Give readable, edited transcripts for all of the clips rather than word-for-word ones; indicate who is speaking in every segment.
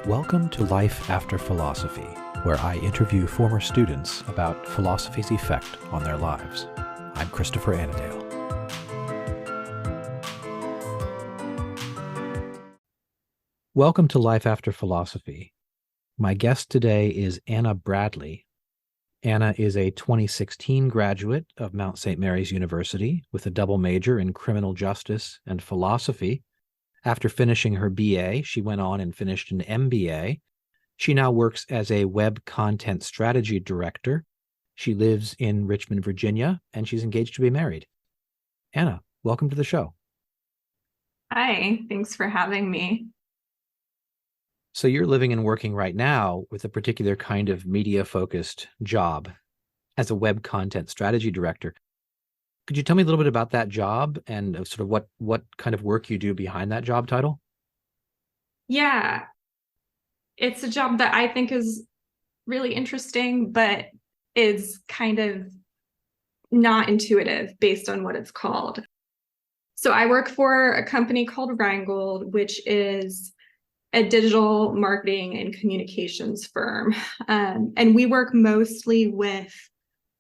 Speaker 1: Welcome to Life After Philosophy, where I interview former students about philosophy's effect on their lives. I'm Christopher Annandale. Welcome to Life After Philosophy. My guest today is Anna Bradley. Anna is a 2016 graduate of Mount St. Mary's University with a double major in criminal justice and philosophy. After finishing her BA, she went on and finished an MBA. She now works as a web content strategy director. She lives in Richmond, Virginia, and she's engaged to be married. Anna, welcome to the show.
Speaker 2: Hi, thanks for having me.
Speaker 1: So you're living and working right now with a particular kind of media-focused job as a web content strategy director. Could you tell me a little bit about that job and sort of what kind of work you do behind that job title?
Speaker 2: Yeah, it's a job that I think is really interesting, but is kind of not intuitive based on what it's called. So I work for a company called Reingold, which is a digital marketing and communications firm. And we work mostly with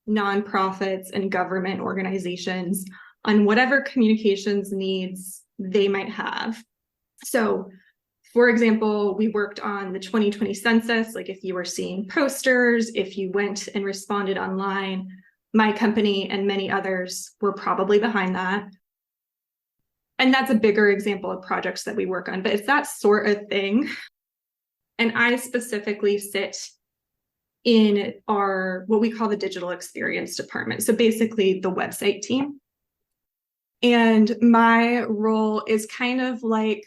Speaker 2: nonprofits and government organizations on whatever communications needs they might have. So, for example, we worked on the 2020 census, like if you were seeing posters, if you went and responded online, my company and many others were probably behind that. And that's a bigger example of projects that we work on, but it's that sort of thing. And I specifically sit in our, what we call the digital experience department. So basically the website team. And my role is kind of like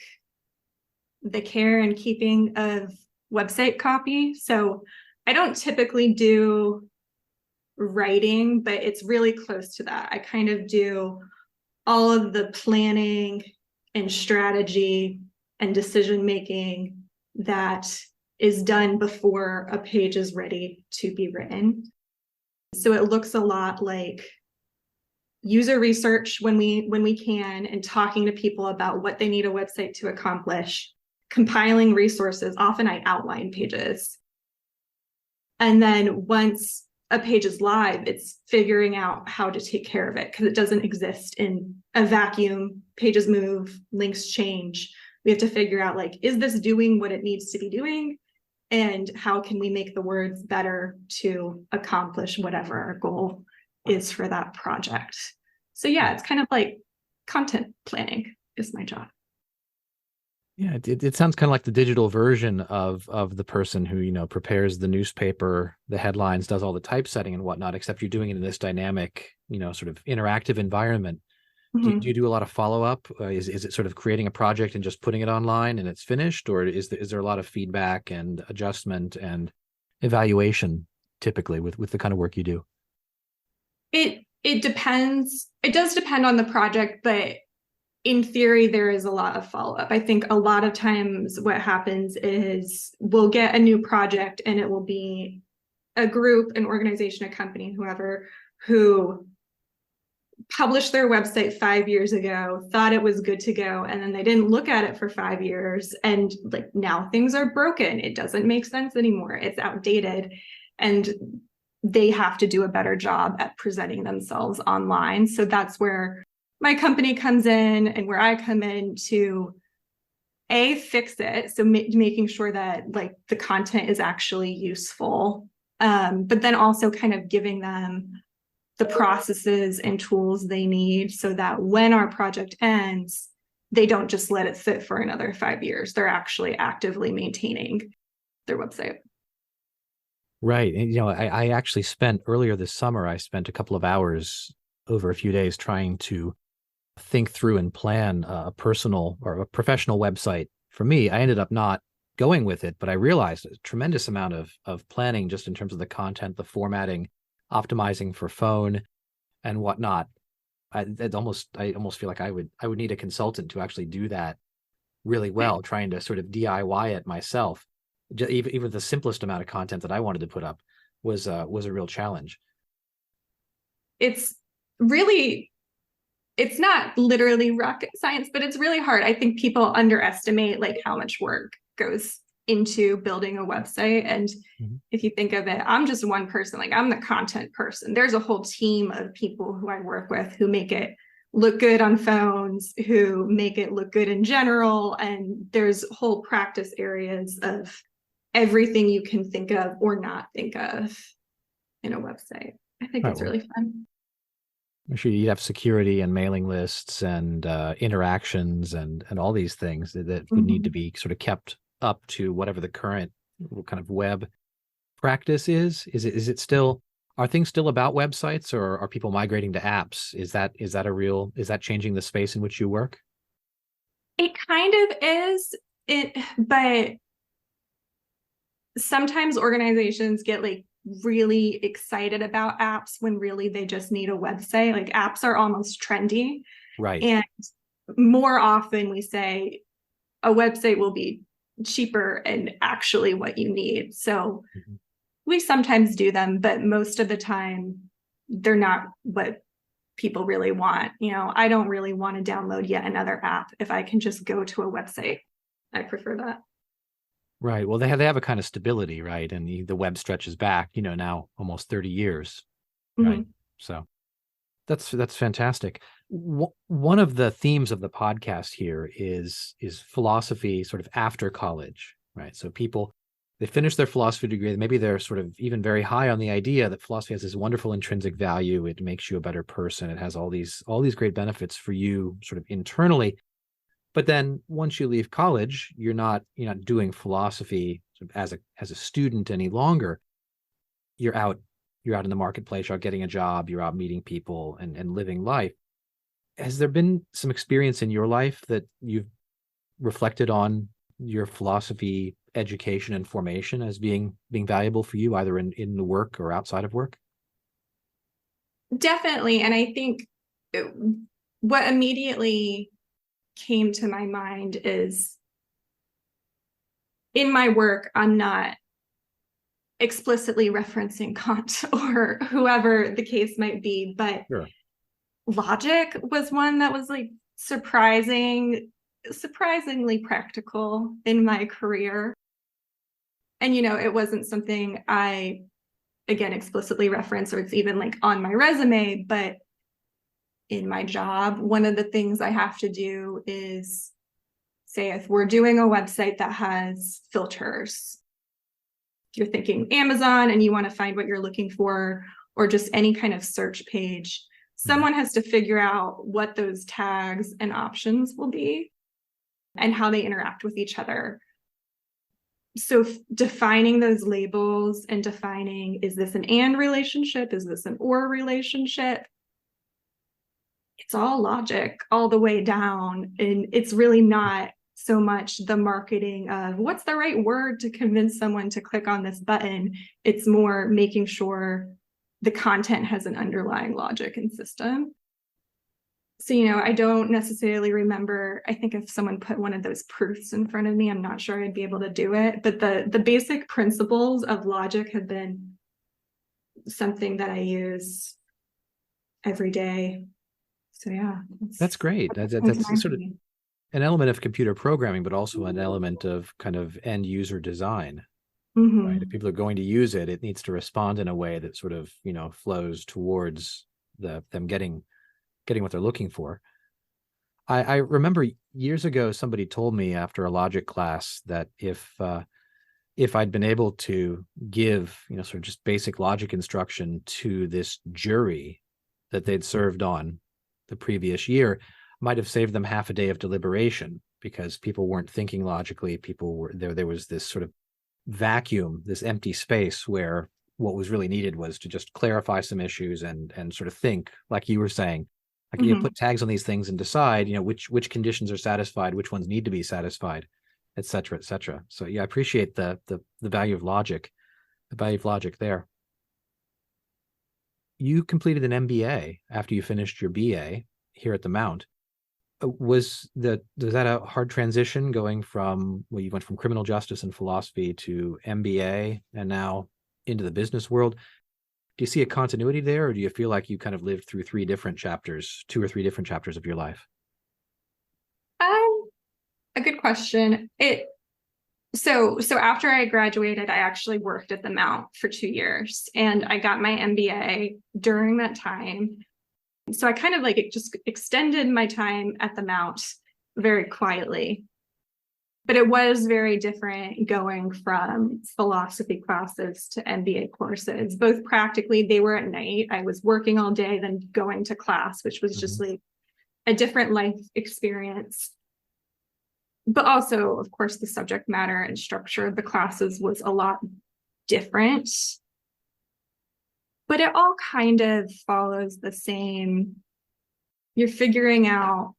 Speaker 2: the care and keeping of website copy. So I don't typically do writing, but it's really close to that. I kind of do all of the planning and strategy and decision-making that is done before a page is ready to be written. So it looks a lot like user research when we can, and talking to people about what they need a website to accomplish, compiling resources. Often I outline pages. And then once a page is live, it's figuring out how to take care of it because it doesn't exist in a vacuum. Pages move, links change. We have to figure out, like, is this doing what it needs to be doing? And how can we make the words better to accomplish whatever our goal is for that project? So yeah, it's kind of like content planning is my job.
Speaker 1: Yeah, it sounds kind of like the digital version of the person who, prepares the newspaper, the headlines, does all the typesetting and whatnot, except you're doing it in this dynamic, sort of interactive environment.
Speaker 2: Mm-hmm.
Speaker 1: Do you do a lot of follow-up? Is it sort of creating a project and just putting it online and it's finished? Or is there a lot of feedback and adjustment and evaluation typically with the kind of work you do?
Speaker 2: It depends. It does depend on the project, but in theory, there is a lot of follow-up. I think a lot of times what happens is we'll get a new project and it will be a group, an organization, a company, whoever, who published their website 5 years ago, thought it was good to go, and then they didn't look at it for 5 years, and like now things are broken. It doesn't make sense anymore. It's outdated, and they have to do a better job at presenting themselves online. So that's where my company comes in and where I come in to fix it. So making sure that like the content is actually useful, but then also kind of giving them the processes and tools they need so that when our project ends, they don't just let it sit for another 5 years. They're actually actively maintaining their website.
Speaker 1: Right. And, I actually spent earlier this summer, I spent a couple of hours over a few days trying to think through and plan a personal or a professional website for me. I ended up not going with it, but I realized a tremendous amount of planning just in terms of the content, the formatting, optimizing for phone and whatnot. I almost feel like I would need a consultant to actually do that really well, trying to sort of DIY it myself. Even the simplest amount of content that I wanted to put up was a real challenge.
Speaker 2: It's not literally rocket science, but it's really hard. I think people underestimate like how much work goes into building a website. And
Speaker 1: Mhm.
Speaker 2: if you think of it, I'm just one person, like I'm the content person. There's a whole team of people who I work with who make it look good on phones, who make it look good in general. And there's whole practice areas of everything you can think of or not think of in a website. I think
Speaker 1: Right.
Speaker 2: it's
Speaker 1: Well,
Speaker 2: really fun.
Speaker 1: I'm sure you'd have security and mailing lists and interactions and all these things that would need to
Speaker 2: Mhm.
Speaker 1: be sort of kept up to whatever the current kind of web practice is. Is it still, are things still about websites, or are people migrating to apps? Is that changing the space in which you work?
Speaker 2: It kind of is it, but sometimes organizations get like really excited about apps when really they just need a website. Like apps are almost trendy.
Speaker 1: Right.
Speaker 2: And more often we say a website will be cheaper and actually what you need. So
Speaker 1: Mhm.
Speaker 2: we sometimes do them, but most of the time they're not what people really want. You know, I don't really want to download yet another app if I can just go to a website. I prefer that.
Speaker 1: Right. Well, they have a kind of stability, right? And the web stretches back, now almost 30 years, right?
Speaker 2: Mm-hmm.
Speaker 1: So that's fantastic. One of the themes of the podcast here is philosophy sort of after college, right? So people, they finish their philosophy degree, maybe they're sort of even very high on the idea that philosophy has this wonderful intrinsic value. It makes you a better person. It has all these great benefits for you sort of internally. But then once you leave college, you're not doing philosophy sort of as a student any longer. You're out you're out in the marketplace, you're out getting a job, you're out meeting people and living life. Has there been some experience in your life that you've reflected on your philosophy education and formation as being valuable for you, either in the work or outside of work?
Speaker 2: Definitely. And I think it, what immediately came to my mind is in my work, I'm not explicitly referencing Kant or whoever the case might be, but
Speaker 1: Sure.
Speaker 2: logic was one that was like surprisingly practical in my career. And, you know, it wasn't something I, again, explicitly reference or it's even like on my resume, but in my job, one of the things I have to do is say if we're doing a website that has filters, if you're thinking Amazon and you want to find what you're looking for, or just any kind of search page,
Speaker 1: Mhm.
Speaker 2: someone has to figure out what those tags and options will be and how they interact with each other. So defining those labels and defining, is this an and relationship? Is this an or relationship? It's all logic all the way down. And it's really not so much the marketing of what's the right word to convince someone to click on this button. It's more making sure the content has an underlying logic and system. So, you know, I don't necessarily remember. I think if someone put one of those proofs in front of me, I'm not sure I'd be able to do it. But the basic principles of logic have been something that I use every day. So yeah,
Speaker 1: That's great.
Speaker 2: that's
Speaker 1: That's
Speaker 2: mind for
Speaker 1: sort of
Speaker 2: me.
Speaker 1: an element of computer programming, but also an element of kind of end user design, right? If
Speaker 2: Mm-hmm.
Speaker 1: people are going to use it, it needs to respond in a way that sort of, flows towards them getting what they're looking for. I remember years ago somebody told me after a logic class that if I'd been able to give, sort of just basic logic instruction to this jury that they'd served on the previous year, might have saved them half a day of deliberation because people weren't thinking logically. People were there. There was this sort of vacuum, this empty space where what was really needed was to just clarify some issues and sort of think, like you were saying, like
Speaker 2: Mm-hmm.
Speaker 1: put tags on these things and decide, which conditions are satisfied, which ones need to be satisfied, et cetera, et cetera. So yeah, I appreciate the value of logic, the value of logic there. You completed an MBA after you finished your BA here at the Mount. Was that a hard transition going from, well, you went from criminal justice and philosophy to MBA and now into the business world? Do you see a continuity there, or do you feel like you kind of lived through two or three different chapters of your life?
Speaker 2: A good question. It So after I graduated, I actually worked at the Mount for 2 years, and I got my MBA during that time. So I kind of like it just extended my time at the Mount very quietly. But it was very different going from philosophy classes to MBA courses. Both practically, they were at night. I was working all day, then going to class, which was just
Speaker 1: Mhm.
Speaker 2: like a different life experience. But also, of course, the subject matter and structure of the classes was a lot different. But it all kind of follows the same. You're figuring out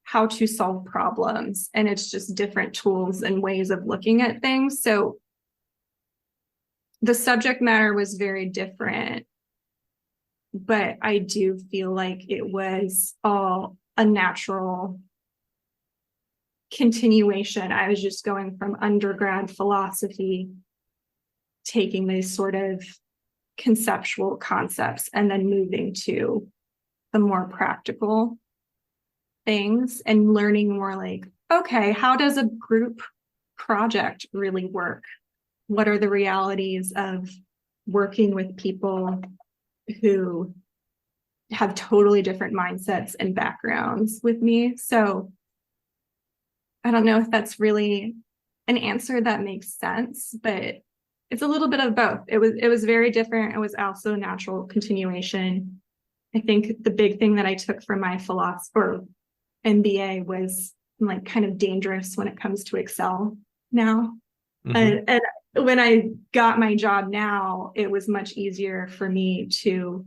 Speaker 2: how to solve problems, and it's just different tools and ways of looking at things. So the subject matter was very different, but I do feel like it was all a natural continuation. I was just going from undergrad philosophy, taking these sort of conceptual concepts, and then moving to the more practical things and learning more like, okay, how does a group project really work? What are the realities of working with people who have totally different mindsets and backgrounds with me? So I don't know if that's really an answer that makes sense, but it's a little bit of both. It was very different. It was also a natural continuation. I think the big thing that I took from my philosophy or MBA was like kind of dangerous when it comes to Excel now.
Speaker 1: Mhm.
Speaker 2: And when I got my job now, it was much easier for me to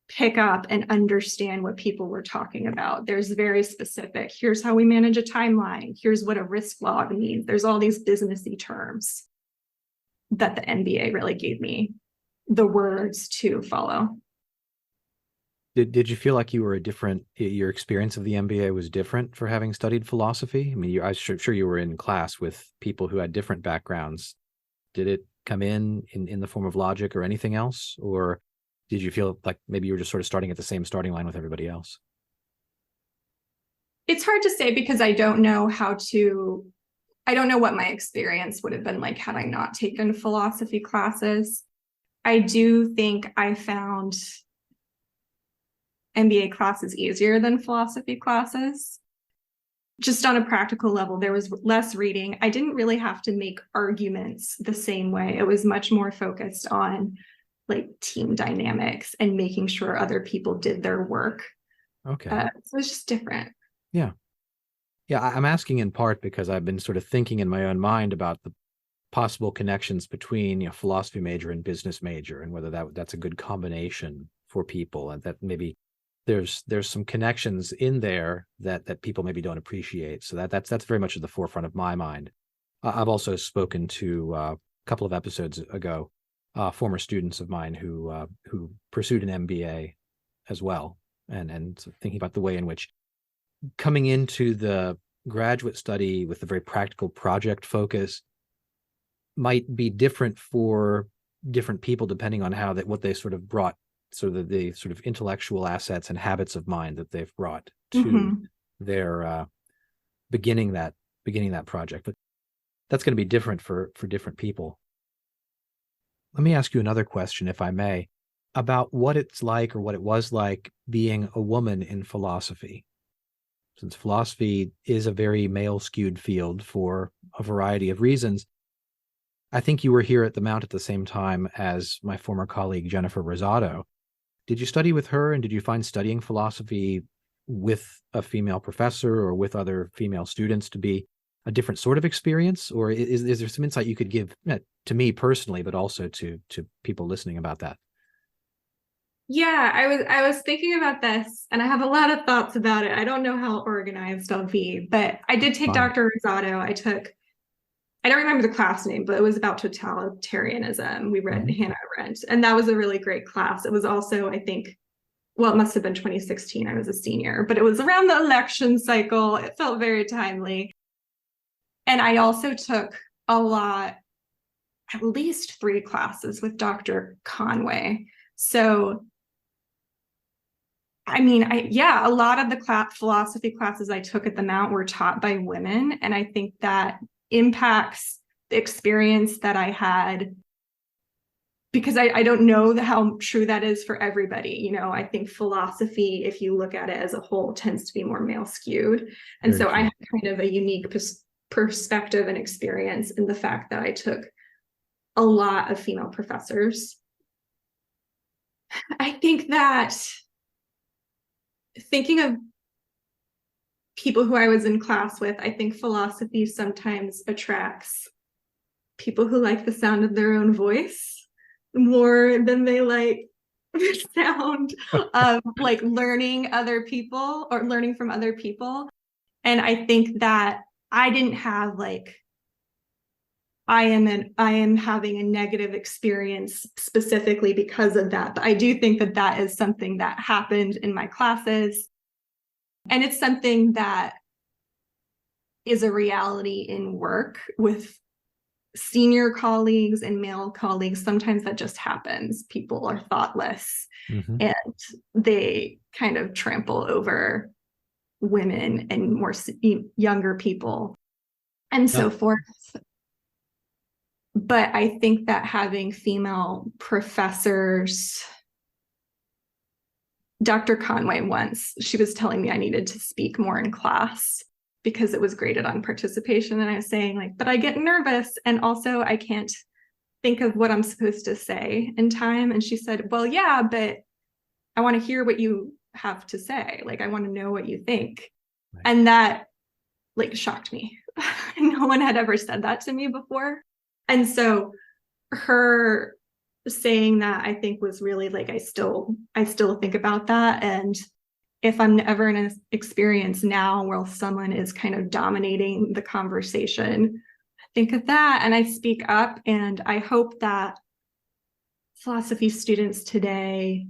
Speaker 2: pick up and understand what people were talking about. There's very specific, here's how we manage a timeline, here's what a risk log means. There's all these businessy terms that the MBA really gave me the words to follow.
Speaker 1: Did you feel like you were a different, your experience of the MBA was different for having studied philosophy? I mean, I'm sure you were in class with people who had different backgrounds. Did it come in the form of logic or anything else? Or did you feel like maybe you were just sort of starting at the same starting line with everybody else?
Speaker 2: It's hard to say because I don't know what my experience would have been like had I not taken philosophy classes. I do think I found MBA classes easier than philosophy classes. Just on a practical level, there was less reading. I didn't really have to make arguments the same way. It was much more focused on like team dynamics and making sure other people did their work.
Speaker 1: Okay.
Speaker 2: So it's just different.
Speaker 1: Yeah. Yeah. I'm asking in part because I've been sort of thinking in my own mind about the possible connections between, philosophy major and business major, and whether that's a good combination for people, and that maybe there's some connections in there that people maybe don't appreciate. So that's very much at the forefront of my mind. I've also spoken to a couple of episodes ago, former students of mine who pursued an MBA as well, and so thinking about the way in which coming into the graduate study with a very practical project focus might be different for different people depending on what they sort of brought, sort of the sort of intellectual assets and habits of mind that they've brought to
Speaker 2: Mm-hmm.
Speaker 1: their beginning that beginning that project. But that's going to be different for different people. Let me ask you another question, if I may, about what it's like or what it was like being a woman in philosophy. Since philosophy is a very male skewed field for a variety of reasons, I think you were here at the Mount at the same time as my former colleague, Jennifer Rosado. Did you study with her, and did you find studying philosophy with a female professor or with other female students to be a different sort of experience? Or is there some insight you could give, to me personally, but also to people listening about that?
Speaker 2: Yeah, I was thinking about this and I have a lot of thoughts about it. I don't know how organized I'll be, but I did take
Speaker 1: Fine.
Speaker 2: Dr. Rosado. I don't remember the class name, but it was about totalitarianism. We read
Speaker 1: Mhm.
Speaker 2: Hannah Arendt, and that was a really great class. It was also, I think, well, it must have been 2016. I was a senior, but it was around the election cycle. It felt very timely. And I also took a lot, at least 3 classes with Dr. Conway. So, I mean, yeah, a lot of the philosophy classes I took at the Mount were taught by women. And I think that impacts the experience that I had, because I don't know how true that is for everybody. You know, I think philosophy, if you look at it as a whole, tends to be more male skewed. And
Speaker 1: Very
Speaker 2: so I
Speaker 1: true.
Speaker 2: have kind of a unique perspective and experience in the fact that I took a lot of female professors. I think that thinking of people who I was in class with, I think philosophy sometimes attracts people who like the sound of their own voice more than they like the sound of like learning other people or learning from other people. And I think that I didn't have like I am having a negative experience specifically because of that. But I do think that that is something that happened in my classes. And it's something that is a reality in work with senior colleagues and male colleagues. Sometimes that just happens. People are thoughtless
Speaker 1: Hmm.
Speaker 2: and they kind of trample over women and more younger people and
Speaker 1: No,
Speaker 2: so forth. But I think that having female professors, Dr. Conway once, she was telling me I needed to speak more in class because it was graded on participation. And I was saying, like, but I get nervous. And also, I can't think of what I'm supposed to say in time. And she said, well, yeah, but I want to hear what you have to say. Like, I want to know what you think.
Speaker 1: right.
Speaker 2: And that like shocked me. No one had ever said that to me before. And so her saying that I think was really like I still think about that. And if I'm ever in an experience now where someone is kind of dominating the conversation, I think of that and I speak up. And I hope that philosophy students today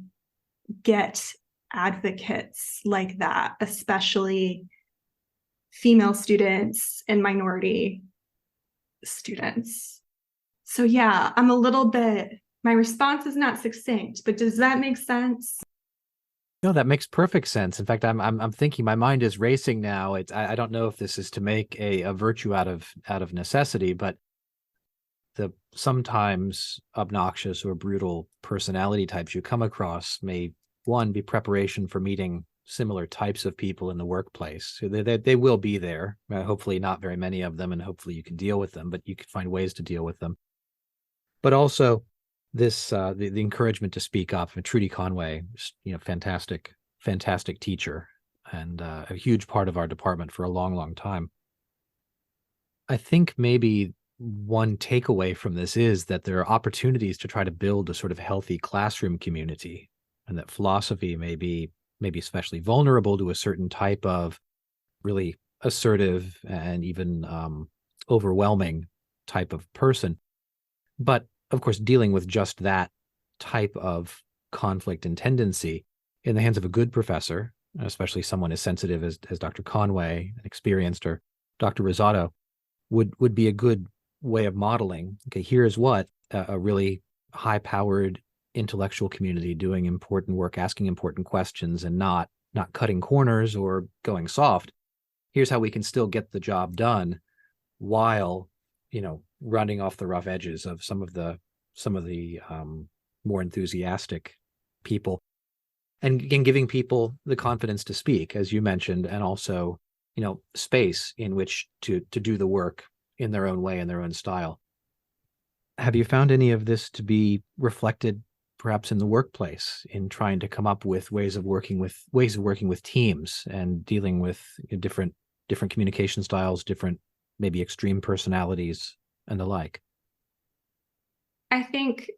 Speaker 2: get advocates like that, especially female students and minority students. So yeah, my response is not succinct, but does that make sense?
Speaker 1: No, that makes perfect sense. In fact, I'm thinking my mind is racing now. I don't know if this is to make a virtue out of necessity, but the sometimes obnoxious or brutal personality types you come across may one be preparation for meeting similar types of people in the workplace. So they will be there. Hopefully not very many of them, and hopefully you can deal with them, but you can find ways to deal with them. But also this the encouragement to speak up. Trudy Conway, fantastic teacher and a huge part of our department for a long time. I think maybe one takeaway from this is that there are opportunities to try to build a sort of healthy classroom community, and that philosophy may be maybe especially vulnerable to a certain type of really assertive and even overwhelming type of person. But of course, dealing with just that type of conflict and tendency in the hands of a good professor, especially someone as sensitive as Dr. Conway, experienced, or Dr. Rosato, would be a good way of modeling. Okay, here's what a really high-powered intellectual community doing important work, asking important questions, and not cutting corners or going soft. Here's how we can still get the job done while running off the rough edges of some of the more enthusiastic people, and giving people the confidence to speak, as you mentioned, and also space in which to do the work in their own way, in their own style. Have you found any of this to be reflected perhaps in the workplace, in trying to come up with ways of working with teams and dealing with different communication styles, different maybe extreme personalities and the like?
Speaker 2: I think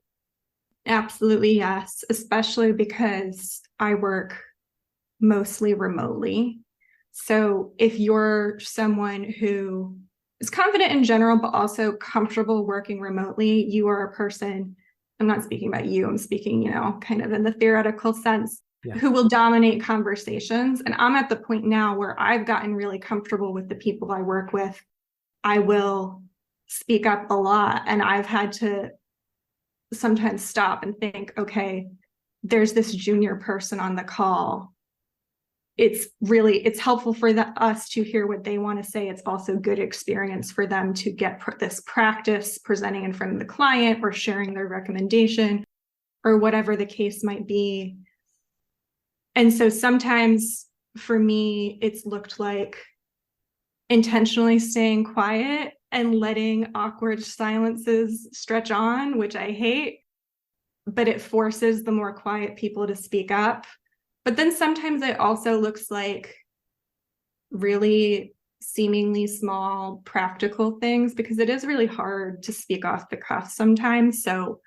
Speaker 2: absolutely yes, especially because I work mostly remotely. So if you're someone who is confident in general, but also comfortable working remotely, you are a person, I'm not speaking about you, I'm speaking, kind of in the theoretical sense,
Speaker 1: Yeah.
Speaker 2: who will dominate conversations. And I'm at the point now where I've gotten really comfortable with the people I work with. I will speak up a lot, and I've had to sometimes stop and think, okay, there's this junior person on the call. it's helpful for us to hear what they want to say. It's also good experience for them to get this practice presenting in front of the client or sharing their recommendation or whatever the case might be. And so sometimes for me, it's looked like intentionally staying quiet and letting awkward silences stretch on, which I hate, but it forces the more quiet people to speak up. But then sometimes it also looks like really seemingly small practical things, because it is really hard to speak off the cuff sometimes. So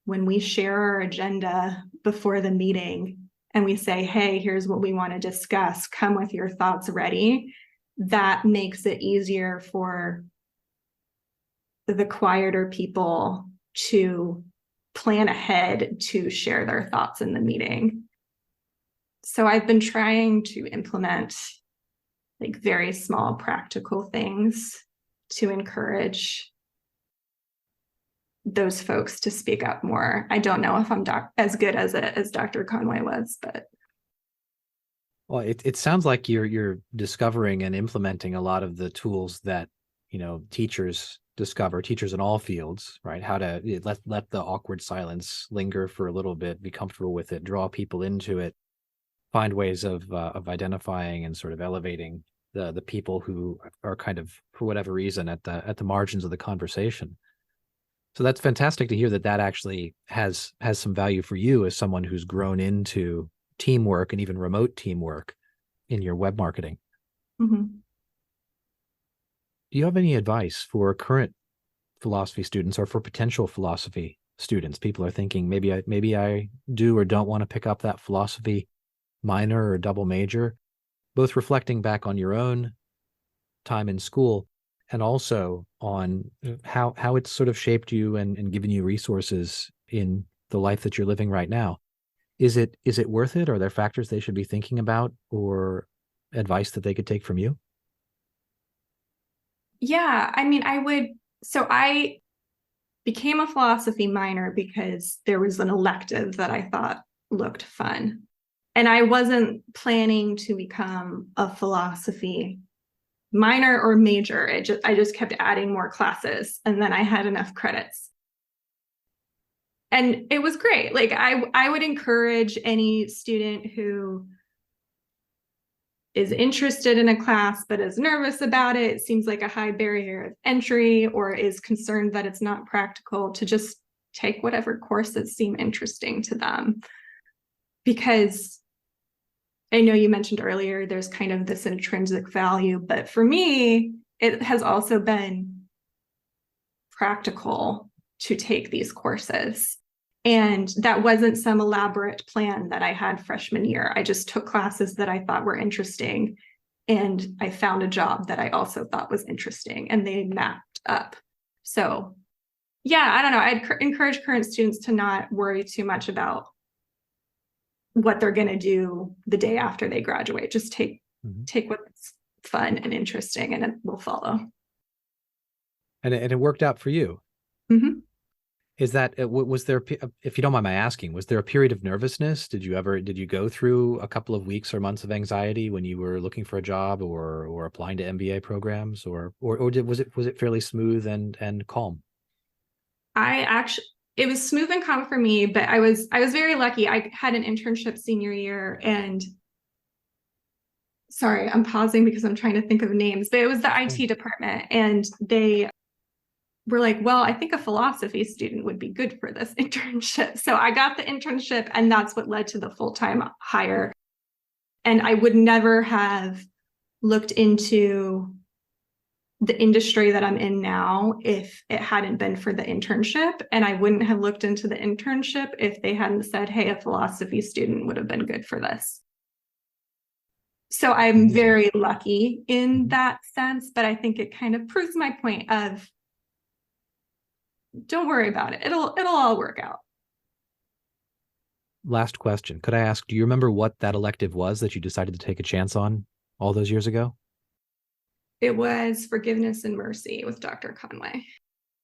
Speaker 2: when we share our agenda before the meeting and we say, hey, here's what we want to discuss, come with your thoughts ready, that makes it easier for the quieter people to plan ahead to share their thoughts in the meeting. So I've been trying to implement like very small practical things to encourage those folks to speak up more. I don't know if I'm as good as Dr. Conway was, but
Speaker 1: Well, it sounds like you're discovering and implementing a lot of the tools that, teachers discover, teachers in all fields, right? How to let the awkward silence linger for a little bit, be comfortable with it, draw people into it, find ways of identifying and sort of elevating the people who are kind of, for whatever reason, at the margins of the conversation. So that's fantastic to hear that actually has some value for you as someone who's grown into teamwork and even remote teamwork in your web marketing.
Speaker 2: mm-hmm.
Speaker 1: Do you have any advice for current philosophy students or for potential philosophy students? People are thinking maybe I do or don't want to pick up that philosophy minor or double major, both reflecting back on your own time in school and also on how it's sort of shaped you and given you resources in the life that you're living right now. Is it worth it? Are there factors they should be thinking about or advice that they could take from you?
Speaker 2: Yeah, I mean, I became a philosophy minor because there was an elective that I thought looked fun. And I wasn't planning to become a philosophy minor or major. I just kept adding more classes, and then I had enough credits. And it was great. Like I would encourage any student who is interested in a class but is nervous about it, seems like a high barrier of entry, or is concerned that it's not practical, to just take whatever courses seem interesting to them. Because I know you mentioned earlier there's kind of this intrinsic value, but for me, it has also been practical to take these courses. And that wasn't some elaborate plan that I had freshman year. I just took classes that I thought were interesting, and I found a job that I also thought was interesting, and they mapped up. So yeah, I don't know. I'd encourage current students to not worry too much about what they're going to do the day after they graduate. Just take what's fun and interesting, and it will follow.
Speaker 1: And it worked out for you.
Speaker 2: Mm-hmm.
Speaker 1: Is that, was there, if you don't mind my asking, was there a period of nervousness? Did you go through a couple of weeks or months of anxiety when you were looking for a job or applying to MBA programs, or was it fairly smooth and calm?
Speaker 2: It was smooth and calm for me, but I was very lucky. I had an internship senior year, and sorry, I'm pausing because I'm trying to think of names, but it was the IT department, and they were like, well, I think a philosophy student would be good for this internship. So I got the internship, and that's what led to the full-time hire. And I would never have looked into the industry that I'm in now if it hadn't been for the internship. And I wouldn't have looked into the internship if they hadn't said, hey, a philosophy student would have been good for this. So I'm very lucky in that sense, but I think it kind of proves my point of, don't worry about it. It'll all work out.
Speaker 1: Last question. Could I ask, do you remember what that elective was that you decided to take a chance on all those years ago?
Speaker 2: It was Forgiveness and Mercy with Dr. Conway.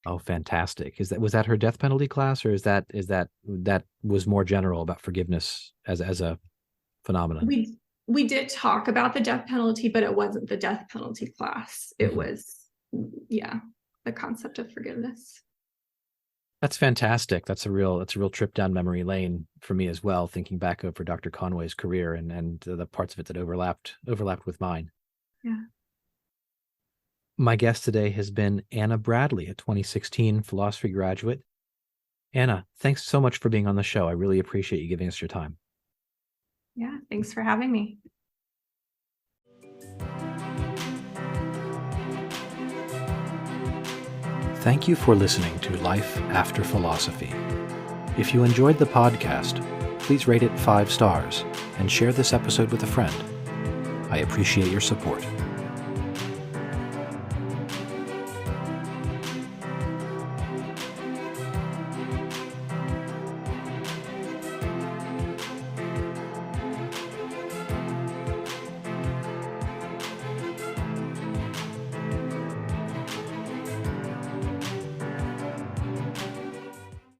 Speaker 1: Oh, fantastic. Was that her death penalty class, or is that was more general about forgiveness as a phenomenon?
Speaker 2: we did talk about the death penalty, but it wasn't the death penalty class. It was, yeah, the concept of forgiveness.
Speaker 1: That's fantastic. That's a real trip down memory lane for me as well, thinking back over Dr. Conway's career and the parts of it that overlapped with mine.
Speaker 2: Yeah.
Speaker 1: My guest today has been Anna Bradley, a 2016 philosophy graduate. Anna, thanks so much for being on the show. I really appreciate you giving us your time.
Speaker 2: Yeah, thanks for having me.
Speaker 1: Thank you for listening to Life After Philosophy. If you enjoyed the podcast, please rate it 5 stars and share this episode with a friend. I appreciate your support.